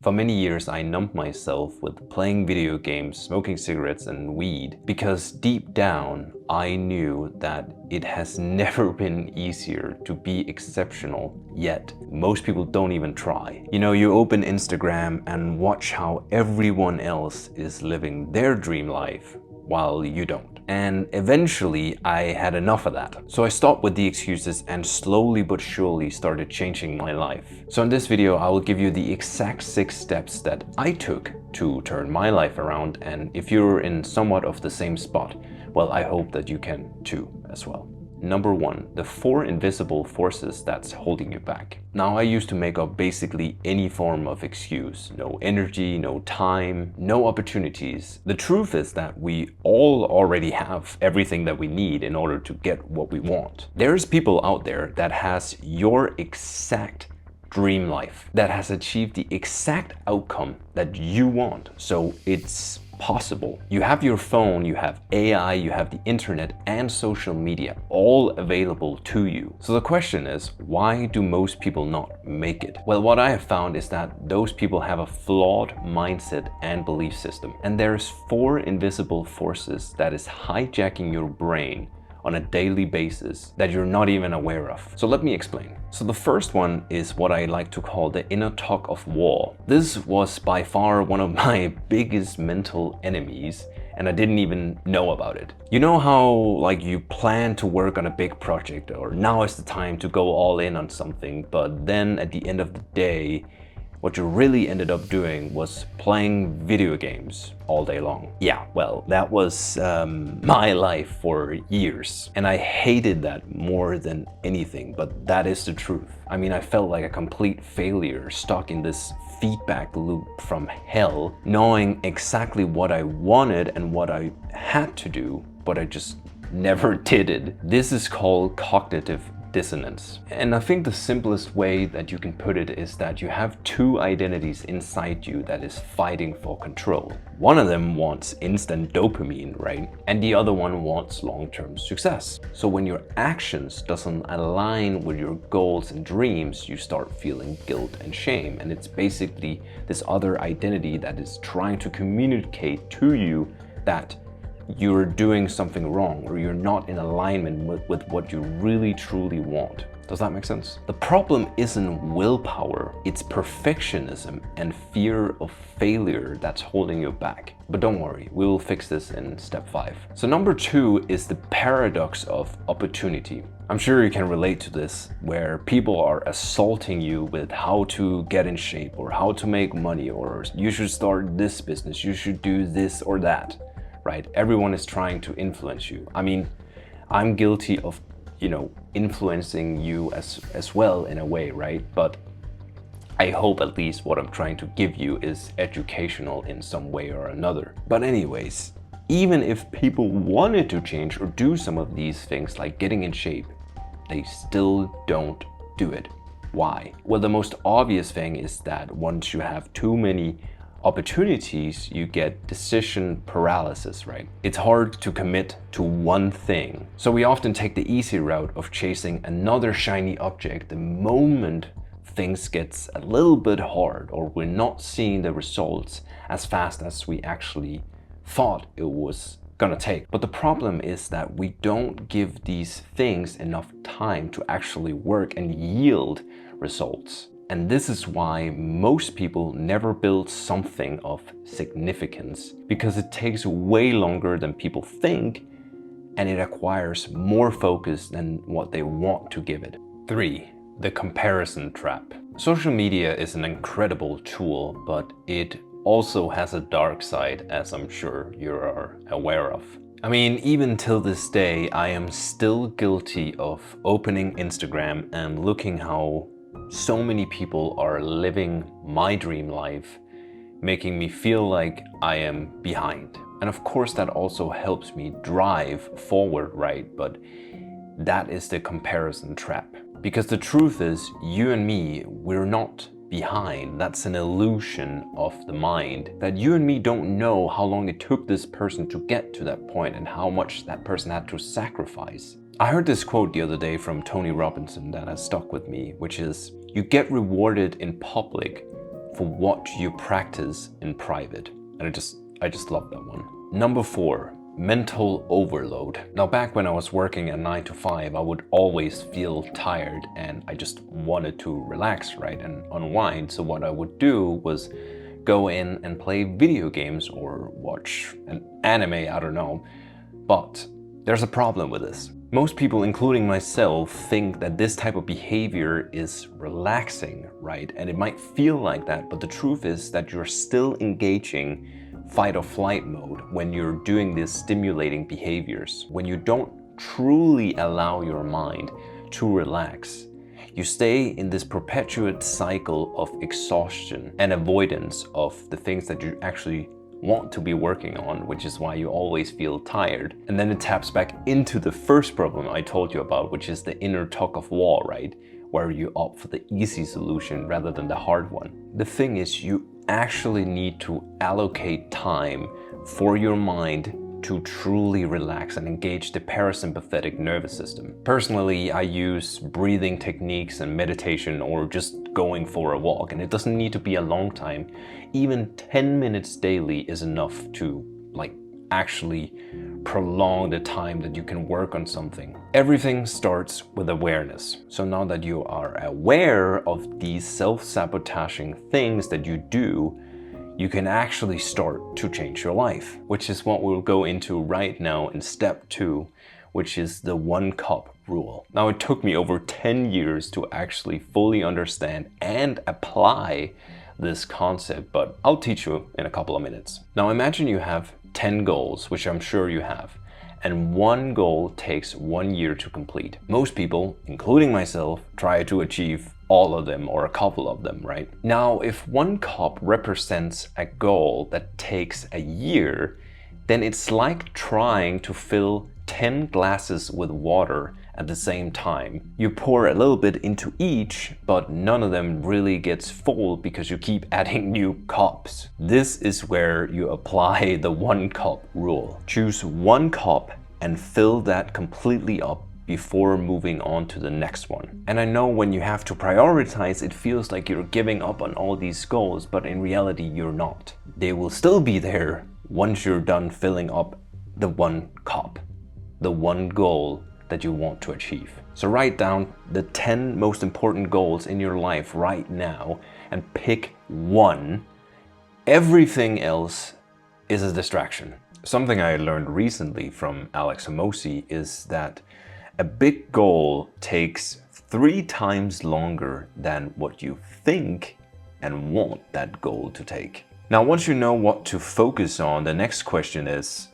For many years, I numbed myself with playing video games, smoking cigarettes, and weed because deep down, I knew that it has never been easier to be exceptional, yet most people don't even try. You know, you open Instagram and watch how everyone else is living their dream life while you don't. And eventually I had enough of that. So I stopped with the excuses and slowly but surely started changing my life. So in this video, I will give you the exact 6 steps that I took to turn my life around. And if you're in somewhat of the same spot, well, I hope that you can too as well. Number 1, the 4 invisible forces that's holding you back. Now, I used to make up basically any form of excuse. No energy, no time, no opportunities. The truth is that we all already have everything that we need in order to get what we want. There's people out there that has your exact dream life, that has achieved the exact outcome that you want. So it's possible. You have your phone, you have AI, you have the internet and social media all available to you. So the question is, why do most people not make it? Well, what I have found is that those people have a flawed mindset and belief system. And there's 4 invisible forces that is hijacking your brain on a daily basis that you're not even aware of. So let me explain. So the first one is what I like to call the inner tug of war. This was by far one of my biggest mental enemies, and I didn't even know about it. You know how like you plan to work on a big project, or now is the time to go all in on something, but then at the end of the day, what you really ended up doing was playing video games all day long. Yeah, well, that was my life for years. And I hated that more than anything, but that is the truth. I mean, I felt like a complete failure, stuck in this feedback loop from hell, knowing exactly what I wanted and what I had to do, but I just never did it. This is called cognitive dissonance. And I think the simplest way that you can put it is that you have 2 identities inside you that is fighting for control. One of them wants instant dopamine, right? And the other one wants long-term success. So when your actions doesn't align with your goals and dreams, you start feeling guilt and shame. And it's basically this other identity that is trying to communicate to you that you're doing something wrong or you're not in alignment with what you really truly want. Does that make sense? The problem isn't willpower, it's perfectionism and fear of failure that's holding you back. But don't worry, we will fix this in step 5. So number 2 is the paradox of opportunity. I'm sure you can relate to this, where people are assaulting you with how to get in shape or how to make money, or you should start this business, you should do this or that. Right? Everyone is trying to influence you. I mean, I'm guilty of, influencing you as well in a way, right? But I hope at least what I'm trying to give you is educational in some way or another. But anyways, even if people wanted to change or do some of these things like getting in shape, they still don't do it. Why? Well, the most obvious thing is that once you have too many opportunities, you get decision paralysis, right? It's hard to commit to one thing. So we often take the easy route of chasing another shiny object the moment things gets a little bit hard, or we're not seeing the results as fast as we actually thought it was gonna take. But the problem is that we don't give these things enough time to actually work and yield results. And this is why most people never build something of significance, because it takes way longer than people think and it requires more focus than what they want to give it. 3. The comparison trap. Social media is an incredible tool, but it also has a dark side, as I'm sure you are aware of. I mean, even till this day, I am still guilty of opening Instagram and looking how so many people are living my dream life, making me feel like I am behind. And of course that also helps me drive forward, right? But that is the comparison trap. Because the truth is, you and me, we're not behind. That's an illusion of the mind, that you and me don't know how long it took this person to get to that point and how much that person had to sacrifice. I heard this quote the other day from Tony Robbins that has stuck with me, which is, you get rewarded in public for what you practice in private. And I just love that one. Number 4, mental overload. Now, back when I was working a 9 to 5, I would always feel tired and I just wanted to relax, right, and unwind. So what I would do was go in and play video games or watch an anime, I don't know. But there's a problem with this. Most people, including myself, think that this type of behavior is relaxing, right? And it might feel like that, but the truth is that you're still engaging fight or flight mode when you're doing these stimulating behaviors. When you don't truly allow your mind to relax, you stay in this perpetuate cycle of exhaustion and avoidance of the things that you actually want to be working on, which is why you always feel tired. And then it taps back into the first problem I told you about, which is the inner tug of war, right? Where you opt for the easy solution rather than the hard one. The thing is, you actually need to allocate time for your mind to truly relax and engage the parasympathetic nervous system. Personally, I use breathing techniques and meditation or just going for a walk, and it doesn't need to be a long time. Even 10 minutes daily is enough to actually prolong the time that you can work on something. Everything starts with awareness. So now that you are aware of these self-sabotaging things that you do, you can actually start to change your life, which is what we'll go into right now in step 2, which is the 1 cup rule. Now, it took me over 10 years to actually fully understand and apply this concept, but I'll teach you in a couple of minutes. Now, imagine you have 10 goals, which I'm sure you have, and one goal takes 1 year to complete. Most people, including myself, try to achieve all of them or a couple of them, right? Now, if 1 cup represents a goal that takes a year, then it's like trying to fill 10 glasses with water at the same time. You pour a little bit into each, but none of them really gets full because you keep adding new cups. This is where you apply the 1 cup rule. Choose 1 cup and fill that completely up before moving on to the next one. And I know when you have to prioritize, it feels like you're giving up on all these goals, but in reality, you're not. They will still be there once you're done filling up the 1 cup, the 1 goal that you want to achieve. So write down the 10 most important goals in your life right now and pick 1. Everything else is a distraction. Something I learned recently from Alex Hormozi is that a big goal takes 3 times longer than what you think and want that goal to take. Now, once you know what to focus on, the next question is,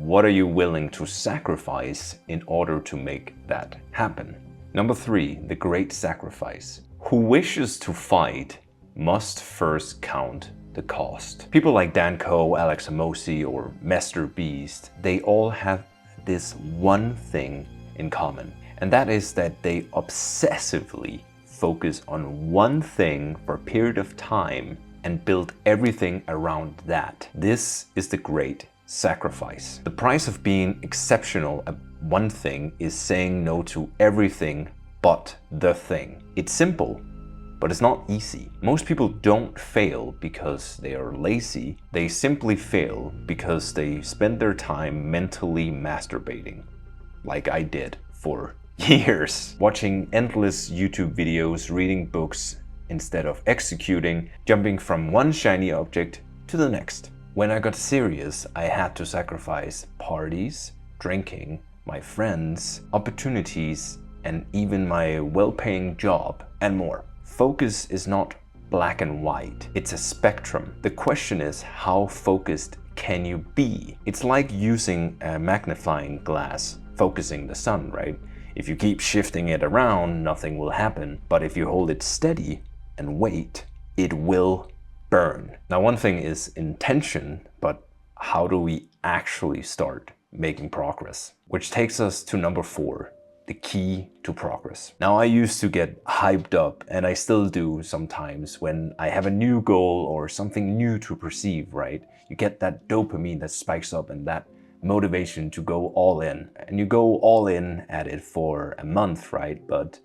what are you willing to sacrifice in order to make that happen? Number 3, the great sacrifice. Who wishes to fight must first count the cost. People like Dan Coe, Alex Hormozi, or Mr. Beast, they all have this one thing in common, and that is that they obsessively focus on one thing for a period of time and build everything around that. This is the great sacrifice. The price of being exceptional at one thing is saying no to everything but the thing. It's simple, but it's not easy. Most people don't fail because they are lazy. They simply fail because they spend their time mentally masturbating, like I did for years. Watching endless YouTube videos, reading books instead of executing, jumping from one shiny object to the next. When I got serious, I had to sacrifice parties, drinking, my friends, opportunities, and even my well-paying job, and more. Focus is not black and white, it's a spectrum. The question is, how focused can you be? It's like using a magnifying glass, focusing the sun, right? If you keep shifting it around, nothing will happen. But if you hold it steady and wait, it will burn. Now, one thing is intention, but how do we actually start making progress? Which takes us to number 4, the key to progress. Now, I used to get hyped up, and I still do sometimes when I have a new goal or something new to perceive, right? You get that dopamine that spikes up and that motivation to go all in. And you go all in at it for a month, right? But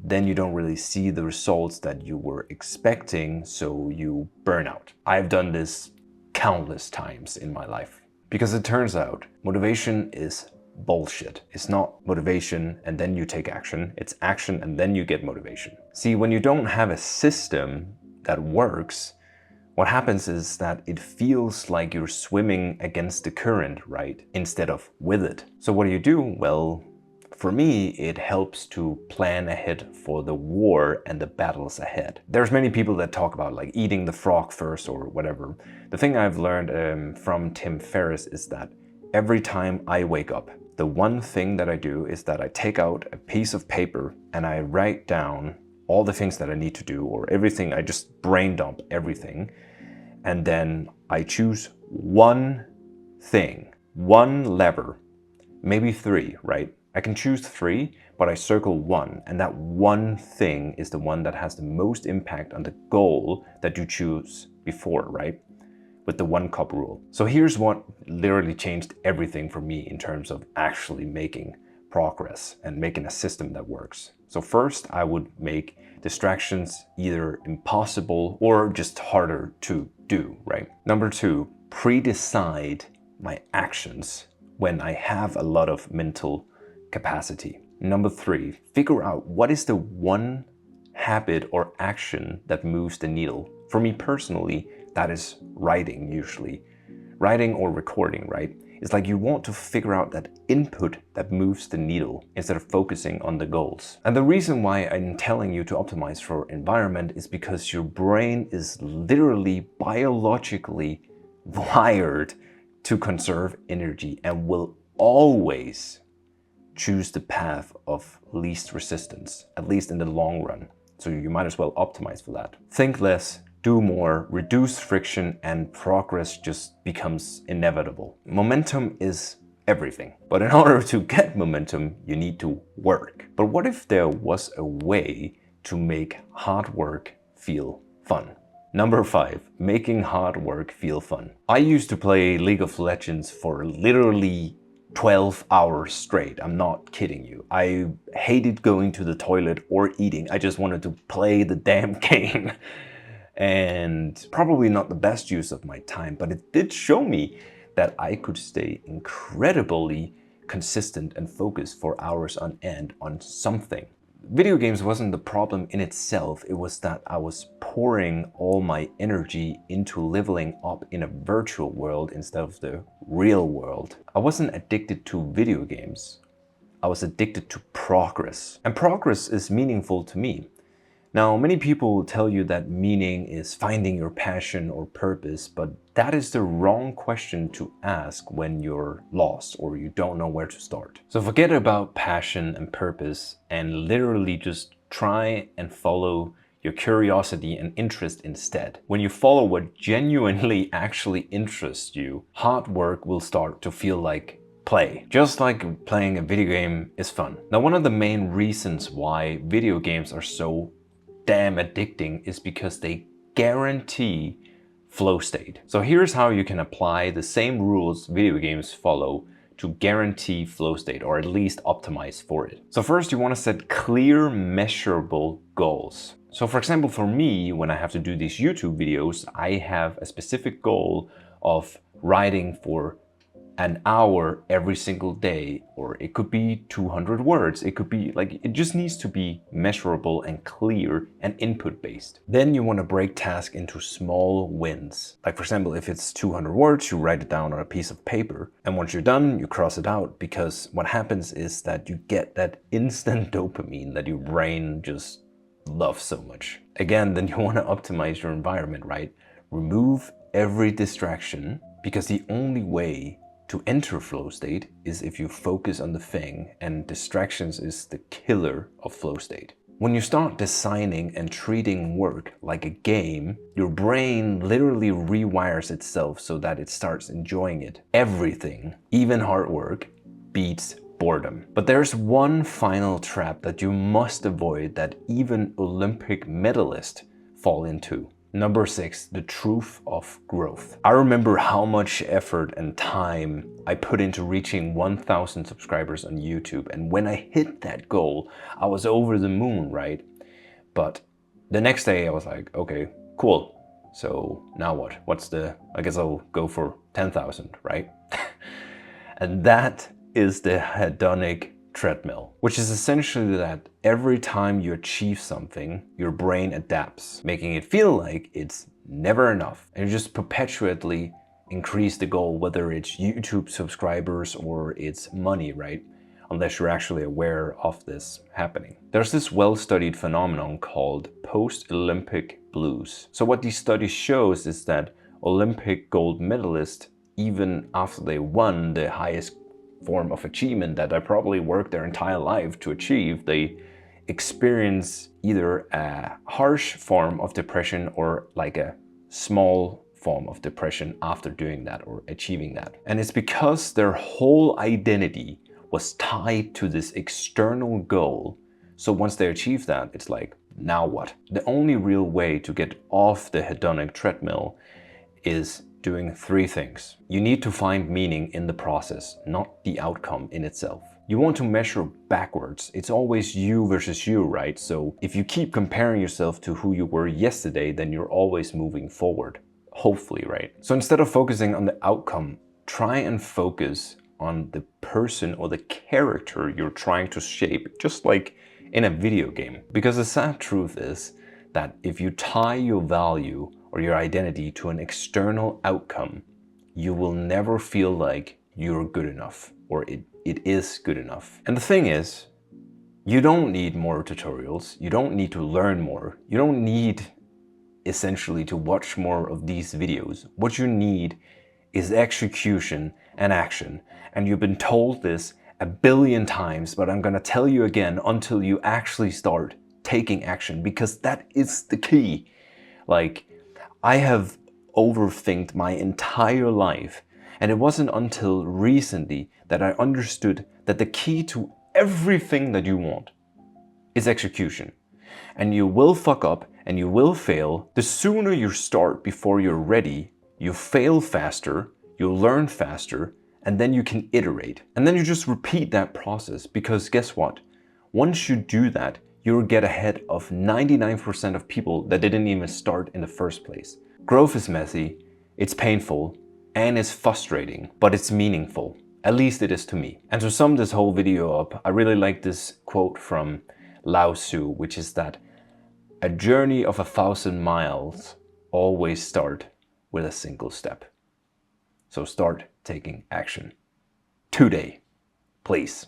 then you don't really see the results that you were expecting, so you burn out. I've done this countless times in my life. Because it turns out motivation is bullshit. It's not motivation and then you take action. It's action and then you get motivation. See, when you don't have a system that works, what happens is that it feels like you're swimming against the current, right? Instead of with it. So what do you do? Well, for me, it helps to plan ahead for the war and the battles ahead. There's many people that talk about like eating the frog first or whatever. The thing I've learned from Tim Ferriss is that every time I wake up, the one thing that I do is that I take out a piece of paper and I write down all the things that I need to do or everything. I just brain dump everything. And then I choose one thing, one lever, maybe three, right? I can choose three, but I circle one, and that one thing is the one that has the most impact on the goal that you choose before, right? With the 1 cup rule. So here's what literally changed everything for me in terms of actually making progress and making a system that works. So first, I would make distractions either impossible or just harder to do, right? Number 2, pre-decide my actions when I have a lot of mental capacity. Number 3, figure out what is the one habit or action that moves the needle. For me personally, that is writing usually. Writing or recording, right? It's like you want to figure out that input that moves the needle instead of focusing on the goals. And the reason why I'm telling you to optimize for environment is because your brain is literally biologically wired to conserve energy and will always choose the path of least resistance, at least in the long run. So you might as well optimize for that. Think less, do more, reduce friction, and progress just becomes inevitable. Momentum is everything. But in order to get momentum, you need to work. But what if there was a way to make hard work feel fun? Number 5, making hard work feel fun. I used to play League of Legends for literally 12 hours straight. I'm not kidding you. I hated going to the toilet or eating. I just wanted to play the damn game. And probably not the best use of my time, but it did show me that I could stay incredibly consistent and focused for hours on end on something. Video games wasn't the problem in itself, it was that I was pouring all my energy into leveling up in a virtual world instead of the real world. I wasn't addicted to video games, I was addicted to progress. And progress is meaningful to me. Now, many people tell you that meaning is finding your passion or purpose, but that is the wrong question to ask when you're lost or you don't know where to start. So forget about passion and purpose and literally just try and follow your curiosity and interest instead. When you follow what genuinely actually interests you, hard work will start to feel like play. Just like playing a video game is fun. Now, one of the main reasons why video games are so damn addicting is because they guarantee flow state. So here's how you can apply the same rules video games follow to guarantee flow state, or at least optimize for it. So first, you want to set clear, measurable goals. So for example, for me, when I have to do these YouTube videos, I have a specific goal of writing for an hour every single day, or it could be 200 words. It could be like, it just needs to be measurable and clear and input based. Then you want to break tasks into small wins. Like for example, if it's 200 words, you write it down on a piece of paper. And once you're done, you cross it out, because what happens is that you get that instant dopamine that your brain just loves so much. Again, then you want to optimize your environment, right? Remove every distraction, because the only way to enter flow state is if you focus on the thing, and distractions is the killer of flow state. When you start designing and treating work like a game, your brain literally rewires itself so that it starts enjoying it. Everything, even hard work, beats boredom. But there's one final trap that you must avoid that even Olympic medalists fall into. Number 6, the truth of growth. I remember how much effort and time I put into reaching 1,000 subscribers on YouTube. And when I hit that goal, I was over the moon, right? But the next day I was like, okay, cool. So now what? I guess I'll go for 10,000, right? And that is the hedonic treadmill, which is essentially that every time you achieve something, your brain adapts, making it feel like it's never enough. And you just perpetually increase the goal, whether it's YouTube subscribers or it's money, right? Unless you're actually aware of this happening. There's this well-studied phenomenon called post-Olympic blues. So what these studies shows is that Olympic gold medalists, even after they won the highest form of achievement that I probably worked their entire life to achieve, they experience either a harsh form of depression or like a small form of depression after doing that or achieving that. And it's because their whole identity was tied to this external goal. So once they achieve that, it's like, now what? The only real way to get off the hedonic treadmill is doing 3 things. You need to find meaning in the process, not the outcome in itself. You want to measure backwards. It's always you versus you, right? So if you keep comparing yourself to who you were yesterday, then you're always moving forward, hopefully, right? So instead of focusing on the outcome, try and focus on the person or the character you're trying to shape, just like in a video game. Because the sad truth is that if you tie your value or your identity to an external outcome, you will never feel like you're good enough or it is good enough. And the thing is, you don't need more tutorials. You don't need to learn more. You don't need essentially to watch more of these videos. What you need is execution and action. And you've been told this a billion times, but I'm gonna tell you again until you actually start taking action, because that is the key. Like, I have overthinked my entire life, and it wasn't until recently that I understood that the key to everything that you want is execution. And you will fuck up and you will fail. The sooner you start before you're ready, you fail faster, you learn faster, and then you can iterate. And then you just repeat that process, because guess what? Once you do that, you'll get ahead of 99% of people that didn't even start in the first place. Growth is messy, it's painful, and it's frustrating, but it's meaningful. At least it is to me. And to sum this whole video up, I really like this quote from Lao Tzu, which is that a journey of 1,000 miles always start with a single step. So start taking action today, please.